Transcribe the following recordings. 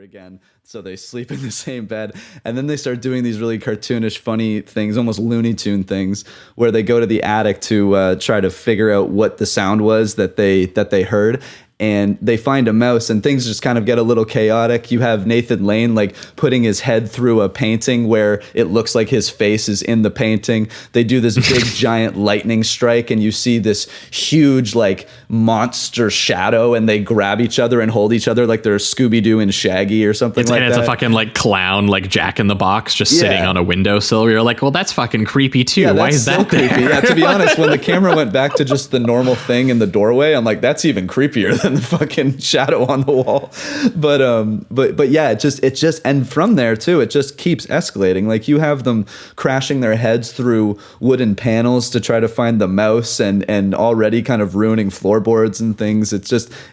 again. So they sleep in the same bed, and then they start doing these really cartoonish, funny things, almost Looney Tune things, where they go to the attic to try to figure out what the sound was that they heard. And they find a mouse, and things just kind of get a little chaotic. You have Nathan Lane like putting his head through a painting where it looks like his face is in the painting. They do this big giant lightning strike, and you see this huge like monster shadow, and they grab each other and hold each other like they're Scooby-Doo and Shaggy or something like that. And it's a fucking like clown, like Jack in the Box, just sitting on a windowsill. You're like, well, that's fucking creepy too. Why is that so creepy? Yeah, to be honest, when the camera went back to just the normal thing in the doorway, I'm like, that's even creepier than the fucking shadow on the wall. But yeah, it just and from there too, it just keeps escalating. Like you have them crashing their heads through wooden panels to try to find the mouse, and already kind of ruining floorboards and things. It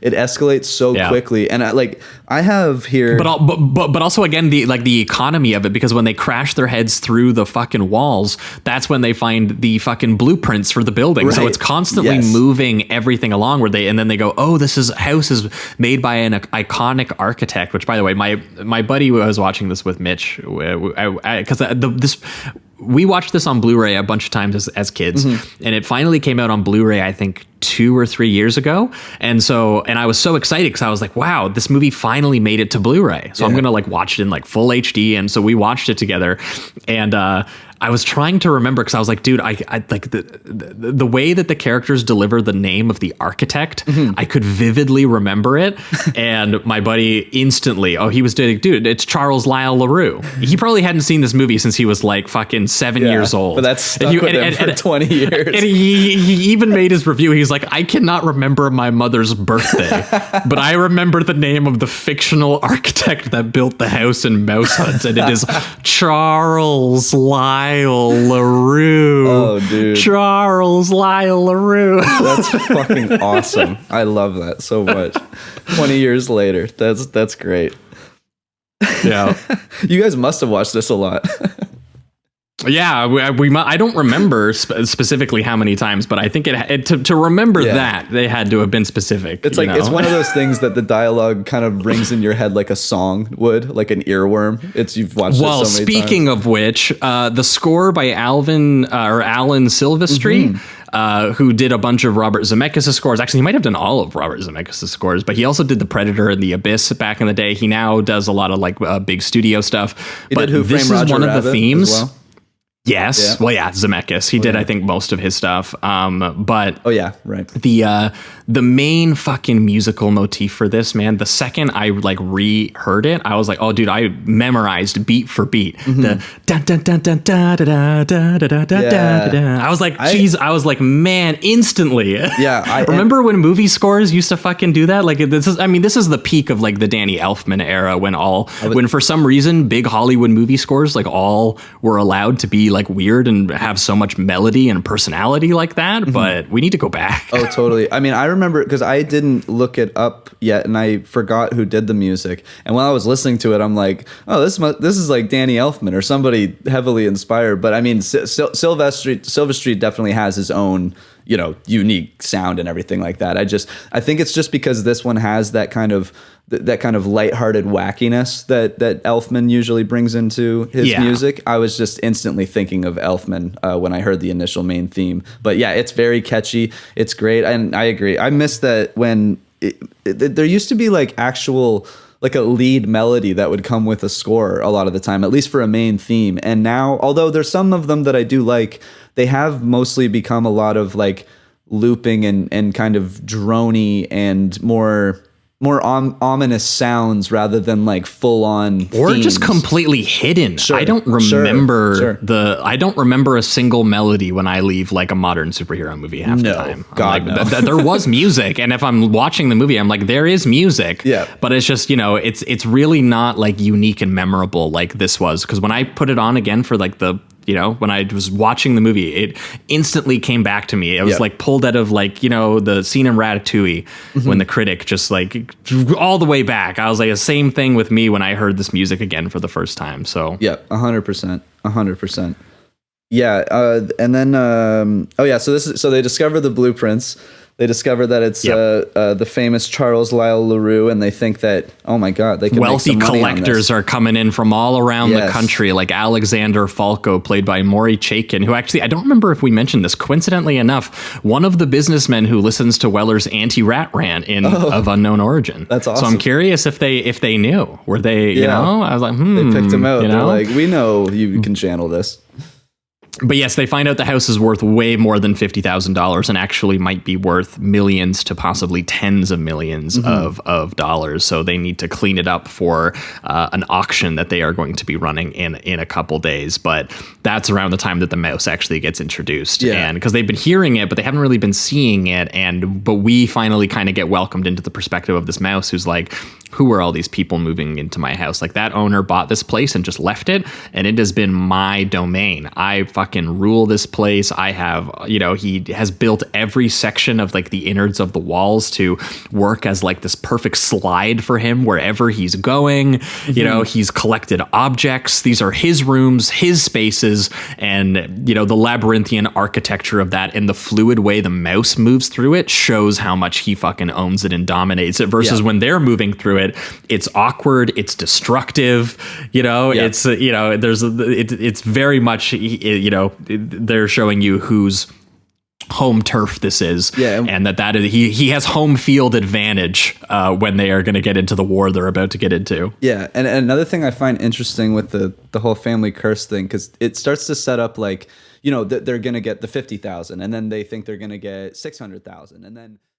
escalates so quickly. And I have here, but also again the economy of it, because when they crash their heads through the fucking walls, that's when they find the fucking blueprints for the building. Right. So it's constantly moving everything along and then they go, oh, this house is made by an iconic architect, which by the way, my buddy was watching this with Mitch, because we watched this on Blu-ray a bunch of times as kids, and it finally came out on Blu-ray, I think 2 or 3 years ago. And I was so excited because I was like, wow, this movie finally made it to Blu-ray. So I'm going to like watch it in like full HD. And so we watched it together, and I was trying to remember, because I was like, dude, I like the way that the characters deliver the name of the architect, I could vividly remember it. And my buddy instantly, he was doing, dude, it's Charles Lyle LaRue. He probably hadn't seen this movie since he was like fucking 7 years old. But that's stuck with him for 20 years. And he even made his review. He's like, I cannot remember my mother's birthday, but I remember the name of the fictional architect that built the house in Mouse Hunt, and it is Charles Lyle LaRue. Oh, dude. Charles Lyle LaRue. That's fucking awesome. I love that so much. 20 years later. That's great. Yeah. You guys must have watched this a lot. Yeah, I don't remember specifically how many times, but I think to remember that they had to have been specific. It's like, it's one of those things that the dialogue kind of rings in your head like a song would, like an earworm. You've watched it so many times. Well, speaking of which, the score by Alan Silvestri, who did a bunch of Robert Zemeckis' scores. Actually, he might have done all of Robert Zemeckis' scores, but he also did The Predator and The Abyss back in the day. He now does a lot of like big studio stuff. He did Who Framed Roger Rabbit of the themes. As well? Yes. Yeah. Well, yeah, Zemeckis. He did, I think, most of his stuff. But right. The main fucking musical motif for this, man, the second I like re-heard it, I was like, oh, dude, I memorized beat for beat. The dun dun dun dun da da da da da da da da. I was like, geez, I was like, man, instantly. Yeah. I remember when movie scores used to fucking do that? Like this is the peak of like the Danny Elfman era, when for some reason big Hollywood movie scores like all were allowed to be like weird and have so much melody and personality like that, but we need to go back. Oh, totally. I mean, I remember, because I didn't look it up yet, and I forgot who did the music. And while I was listening to it, I'm like, oh, this is like Danny Elfman or somebody heavily inspired. But I mean, Silvestri definitely has his own, unique sound and everything like that. I think it's just because this one has that kind of lighthearted wackiness that Elfman usually brings into his music. I was just instantly thinking of Elfman when I heard the initial main theme. But yeah, it's very catchy. It's great. And I agree. I miss that when there used to be like actual like a lead melody that would come with a score a lot of the time, at least for a main theme. And now, although there's some of them that I do like, they have mostly become a lot of like looping and kind of droney and more ominous sounds rather than like full on or themes. Just completely hidden. I don't remember I don't remember a single melody when I leave like a modern superhero movie half the time. God, no. There was music, and if I'm watching the movie, I'm like, there is music. Yeah. But it's just, it's really not like unique and memorable like this was, because when I put it on again for like when I was watching the movie, it instantly came back to me. It was like pulled out of like, the scene in Ratatouille when the critic just like all the way back. I was like, the same thing with me when I heard this music again for the first time. So yeah, 100%. Yeah. And then, so they discover the blueprints. They discover that it's the famous Charles Lyle LaRue, and they think that, oh my God, they can wealthy make some money on collectors this. are coming in from all around the country, like Alexander Falco, played by Maury Chaykin, who actually, I don't remember if we mentioned this, coincidentally enough, one of the businessmen who listens to Weller's anti-rat rant of unknown origin. That's awesome. So I'm curious if they knew. Were they, you know? I was like, They picked him out. You They're know? like, we know you can channel this. But yes, they find out the house is worth way more than $50,000 and actually might be worth millions to possibly tens of millions of dollars. So they need to clean it up for an auction that they are going to be running in a couple days. But that's around the time that the mouse actually gets introduced. Yeah. And because they've been hearing it, but they haven't really been seeing it. But we finally kind of get welcomed into the perspective of this mouse who's like, who are all these people moving into my house? Like, that owner bought this place and just left it, and it has been my domain. I fucking rule this place. I have, he has built every section of like the innards of the walls to work as like this perfect slide for him wherever he's going. He's collected objects. These are his rooms, his spaces, and the labyrinthian architecture of that and the fluid way the mouse moves through it shows how much he fucking owns it and dominates it, versus when they're moving through it, it's awkward, it's destructive, it's it's very much, they're showing you whose home turf this is, and that is he has home field advantage when they are going to get into the war they're about to get into. And another thing I find interesting with the whole family curse thing, because it starts to set up like, they're going to get the 50,000, and then they think they're going to get 600,000, and then